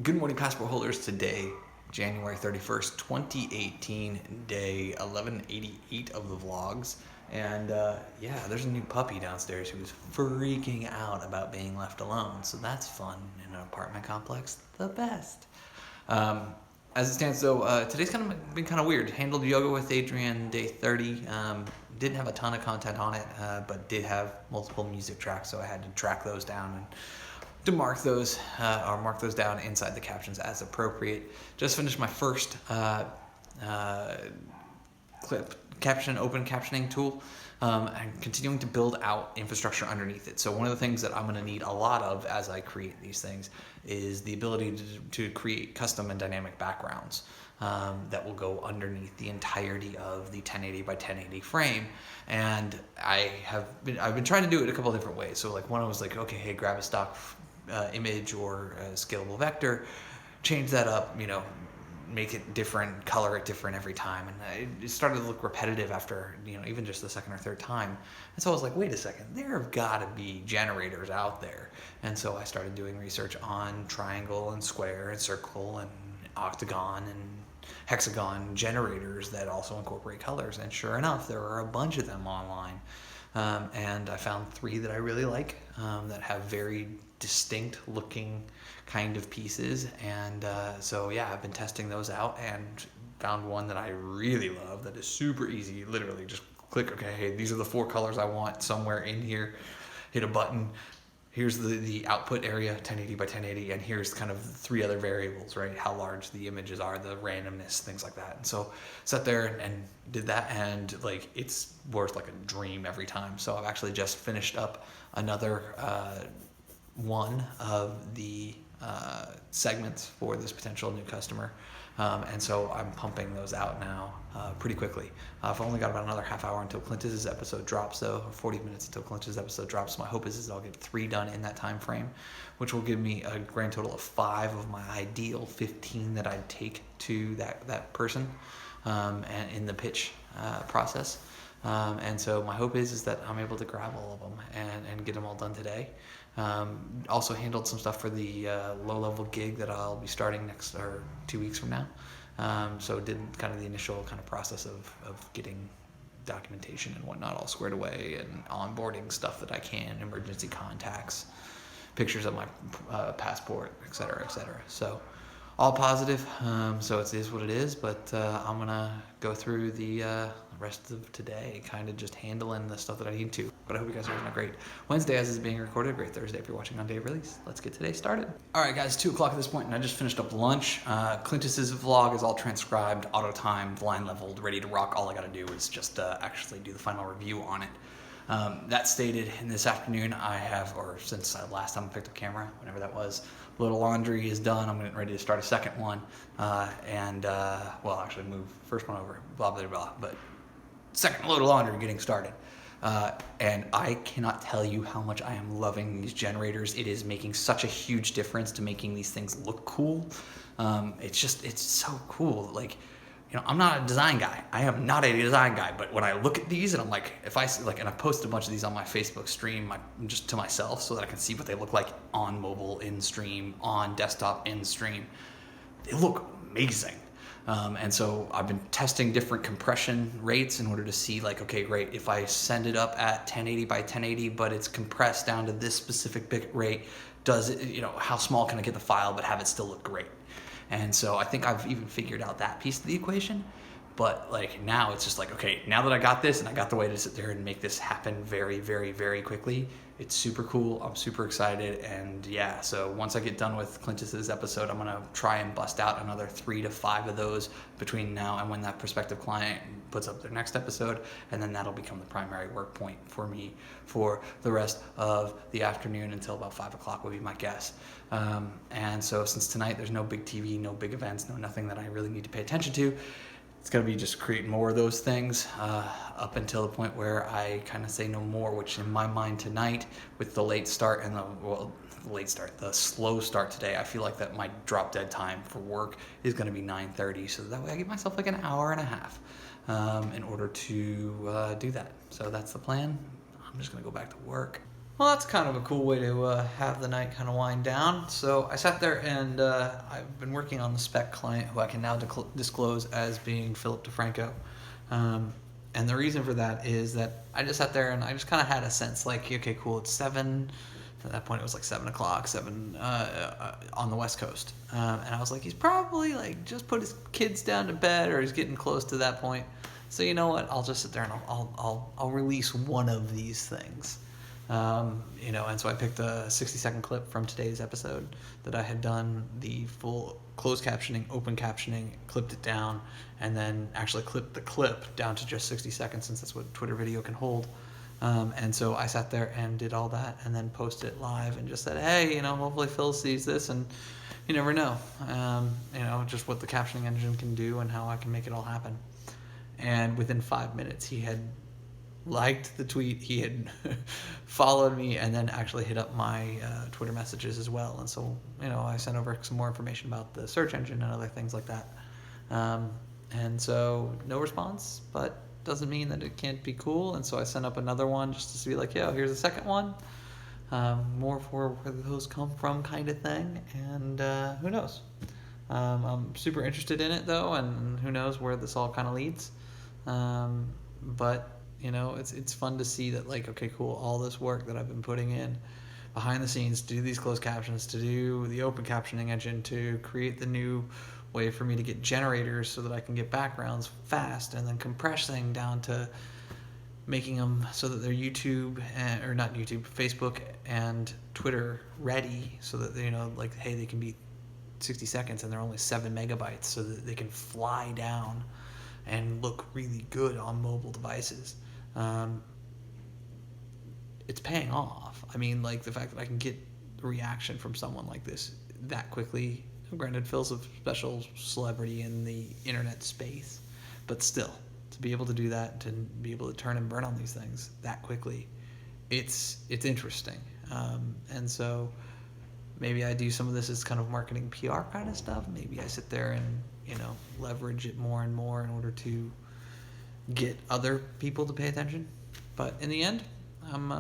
Good morning, passport holders. Today, January 31st, 2018, day 1188 of the vlogs. And yeah, there's a new puppy downstairs who's freaking out about being left alone. So that's fun in an apartment complex. The best. As it stands, though, today's been kind of weird. Handled yoga with Adrian, day 30. Didn't have a ton of content on it, but did have multiple music tracks, so I had to track those down and to mark those or mark those down inside the captions as appropriate. Just finished my first open captioning tool, and continuing to build out infrastructure underneath it. So one of the things that I'm going to need a lot of as I create these things is the ability to create custom and dynamic backgrounds that will go underneath the entirety of the 1080 by 1080 frame. And I've been trying to do it a couple of different ways. So like one, I was like, okay, hey, grab a stock image or a scalable vector, change that up, make it different, color it different every time. And it started to look repetitive after, even just the second or third time. And so I was like, wait a second, there have got to be generators out there. And so I started doing research on triangle and square and circle and octagon and hexagon generators that also incorporate colors. And sure enough, there are a bunch of them online. And I found 3 that I really like, that have very distinct looking kind of pieces. And so yeah, I've been testing those out and found one that I really love that is super easy. Literally just click, okay, hey, these are the 4 colors I want somewhere in here. Hit a button. Here's the output area, 1080 by 1080, and here's kind of 3 other variables, right? How large the images are, the randomness, things like that. And so sat there and did that, and like it's worth like a dream every time. So I've actually just finished up another one of the segments for this potential new customer. And so I'm pumping those out now pretty quickly. I've only got about another half hour until Clintus's episode drops, though, 40 minutes until Clintus's episode drops. My hope is I'll get 3 done in that time frame, which will give me a grand total of 5 of my ideal 15 that I'd take to that person and in the pitch process. And so my hope is that I'm able to grab all of them and get them all done today. Also handled some stuff for the low-level gig that I'll be starting next or 2 weeks from now. So did kind of the initial kind of process of getting documentation and whatnot all squared away and onboarding stuff that I can, emergency contacts, pictures of my passport, et cetera, et cetera. So all positive. So it is what it is, but I'm going to go through the rest of today, kind of just handling the stuff that I need to. But I hope you guys are having a great Wednesday as is being recorded, a great Thursday if you're watching on day of release. Let's get today started. All right, guys, 2 o'clock at this point, and I just finished up lunch. Clintus's vlog is all transcribed, auto-timed, line leveled, ready to rock. All I got to do is just actually do the final review on it. That stated, in this afternoon I have, or since last time I picked up camera, whenever that was, little laundry is done. I'm getting ready to start a second one, well, actually move first one over, blah, blah, blah, but second load of laundry getting started. And I cannot tell you how much I am loving these generators. It is making such a huge difference to making these things look cool. It's so cool. Like, I'm not a design guy. I am not a design guy, but when I look at these and I'm like, if I see, like, and I posted a bunch of these on my Facebook stream, just to myself so that I can see what they look like on mobile in stream, on desktop in stream. They look amazing. And so I've been testing different compression rates in order to see, like, okay, great, if I send it up at 1080 by 1080, but it's compressed down to this specific bit rate, does it, how small can I get the file but have it still look great? And so I think I've even figured out that piece of the equation. But like now it's just like, okay, now that I got this and I got the way to sit there and make this happen very, very, very quickly, it's super cool. I'm super excited. And yeah, so once I get done with Clintus's episode, I'm going to try and bust out another 3 to 5 of those between now and when that prospective client puts up their next episode. And then that'll become the primary work point for me for the rest of the afternoon until about 5 o'clock would be my guess. And so since tonight there's no big TV, no big events, no nothing that I really need to pay attention to, it's going to be just creating more of those things up until the point where I kind of say no more, which in my mind tonight with the late start and the slow start today, I feel like that my drop dead time for work is going to be 9:30. So that way I give myself like an hour and a half in order to do that. So that's the plan. I'm just going to go back to work. Well, that's kind of a cool way to have the night kind of wind down. So I sat there and I've been working on the spec client who I can now disclose as being Philip DeFranco. And the reason for that is that I just sat there and I just kind of had a sense like, okay, cool, it's 7. At that point, it was like 7 o'clock, 7 on the West Coast. And I was like, he's probably like just put his kids down to bed or he's getting close to that point. So you know what? I'll just sit there and I'll release one of these things. And so I picked a 60-second clip from today's episode that I had done the full closed captioning, open captioning, clipped it down, and then actually clipped the clip down to just 60 seconds since that's what Twitter video can hold. And so I sat there and did all that and then posted it live and just said, hey, hopefully Phil sees this, and you never know, just what the captioning engine can do and how I can make it all happen. And within 5 minutes, he had liked the tweet, he had followed me, and then actually hit up my Twitter messages as well. And so, I sent over some more information about the search engine and other things like that. And so, no response, but doesn't mean that it can't be cool. And so I sent up another one just to be like, yeah, here's a second one. More for where those come from kind of thing. And who knows? I'm super interested in it, though, and who knows where this all kind of leads. But it's fun to see that, like, okay, cool, all this work that I've been putting in behind the scenes to do these closed captions, to do the open captioning engine, to create the new way for me to get generators so that I can get backgrounds fast, and then compressing down to making them so that they're Facebook and Twitter ready, so that hey, they can be 60 seconds and they're only 7 megabytes, so that they can fly down and look really good on mobile devices. It's paying off. I mean, like, the fact that I can get a reaction from someone like this that quickly. Granted, Phil's a special celebrity in the internet space, but still, to be able to do that, to be able to turn and burn on these things that quickly, it's interesting. And so maybe I do some of this as kind of marketing PR kind of stuff. Maybe I sit there and leverage it more and more in order to get other people to pay attention. But in the end, I'm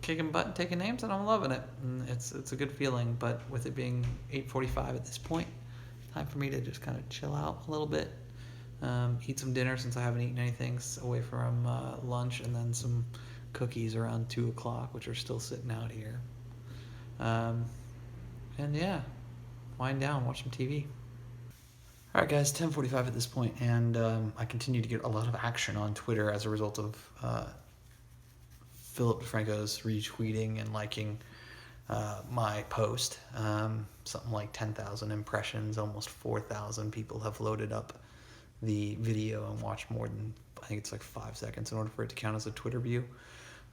kicking butt and taking names, and I'm loving it. And it's a good feeling. But with it being 8:45 at this point, time for me to just kind of chill out a little bit, eat some dinner since I haven't eaten anything away from lunch, and then some cookies around 2 o'clock, which are still sitting out here. And yeah, wind down, watch some TV. All right, guys, 10:45 at this point, and I continue to get a lot of action on Twitter as a result of Philip DeFranco's retweeting and liking my post. Something like 10,000 impressions, almost 4,000 people have loaded up the video and watched more than, I think it's like 5 seconds in order for it to count as a Twitter view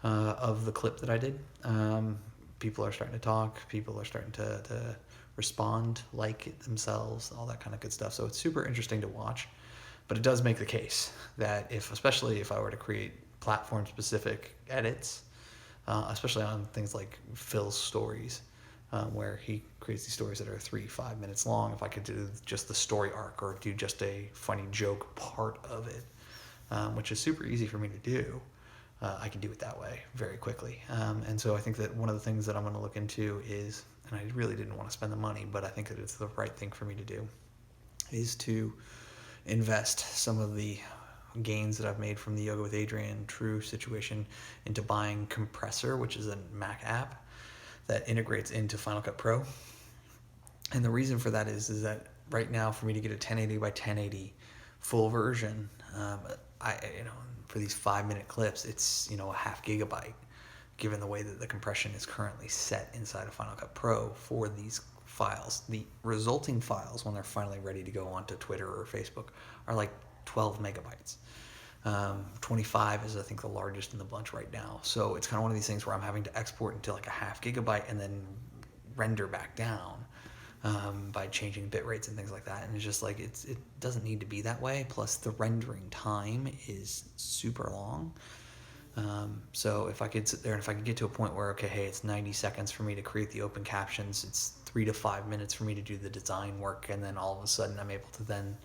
of the clip that I did. People are starting to talk, people are starting to respond, like it themselves, all that kind of good stuff. So it's super interesting to watch, but it does make the case that especially if I were to create platform-specific edits, especially on things like Phil's stories, where he creates these stories that are 3-5 minutes long, if I could do just the story arc or do just a funny joke part of it, which is super easy for me to do, I can do it that way very quickly. And so I think that one of the things that I'm going to look into is, and I really didn't want to spend the money, but I think that it's the right thing for me to do, is to invest some of the gains that I've made from the Yoga with Adrian True situation into buying Compressor, which is a Mac app that integrates into Final Cut Pro. And the reason for that is that right now, for me to get a 1080 by 1080 full version, for these 5-minute clips, it's a half gigabyte, given the way that the compression is currently set inside of Final Cut Pro for these files. The resulting files, when they're finally ready to go onto Twitter or Facebook, are like 12 megabytes. 25 is, I think, the largest in the bunch right now. So it's kind of one of these things where I'm having to export into like a half gigabyte and then render back down by changing bit rates and things like that. And it's just like, it doesn't need to be that way. Plus the rendering time is super long. So if I could sit there and if I could get to a point where, okay, hey, it's 90 seconds for me to create the open captions, it's 3 to 5 minutes for me to do the design work, and then all of a sudden I'm able to then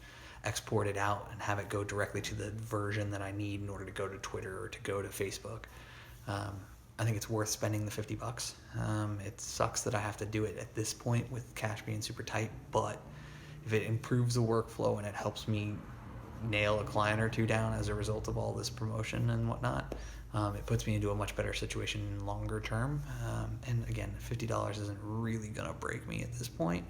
export it out and have it go directly to the version that I need in order to go to Twitter or to go to Facebook. I think it's worth spending the $50. It sucks that I have to do it at this point with cash being super tight, but if it improves the workflow and it helps me nail a client or two down as a result of all this promotion and whatnot, it puts me into a much better situation longer term. And again, $50 isn't really gonna break me at this point,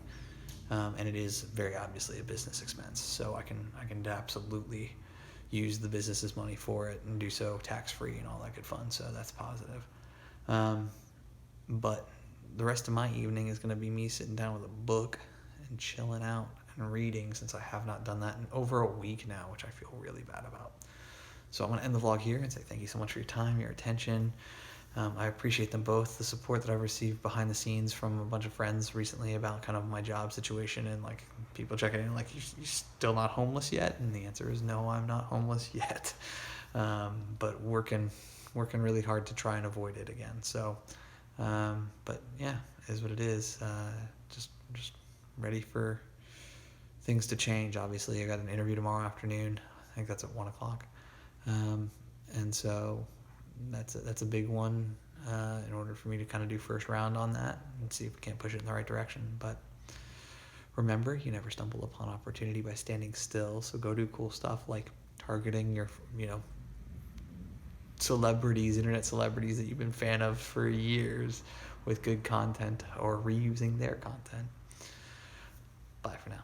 and it is very obviously a business expense. So I can absolutely use the business's money for it and do so tax free and all that good fun. So that's positive. But the rest of my evening is going to be me sitting down with a book and chilling out and reading, since I have not done that in over a week now, which I feel really bad about. So I'm going to end the vlog here and say thank you so much for your time, your attention. I appreciate them both. The support that I've received behind the scenes from a bunch of friends recently about kind of my job situation, and like people checking in like, you still not homeless yet? And the answer is no, I'm not homeless yet. But working really hard to try and avoid it again. So, but yeah, it is what it is. Just ready for things to change. Obviously, I got an interview tomorrow afternoon. I think that's at 1:00. And so that's a big one, in order for me to kind of do first round on that and see if we can't push it in the right direction. But remember, you never stumble upon opportunity by standing still. So go do cool stuff like targeting your, celebrities, internet celebrities that you've been a fan of for years with good content, or reusing their content. Bye for now.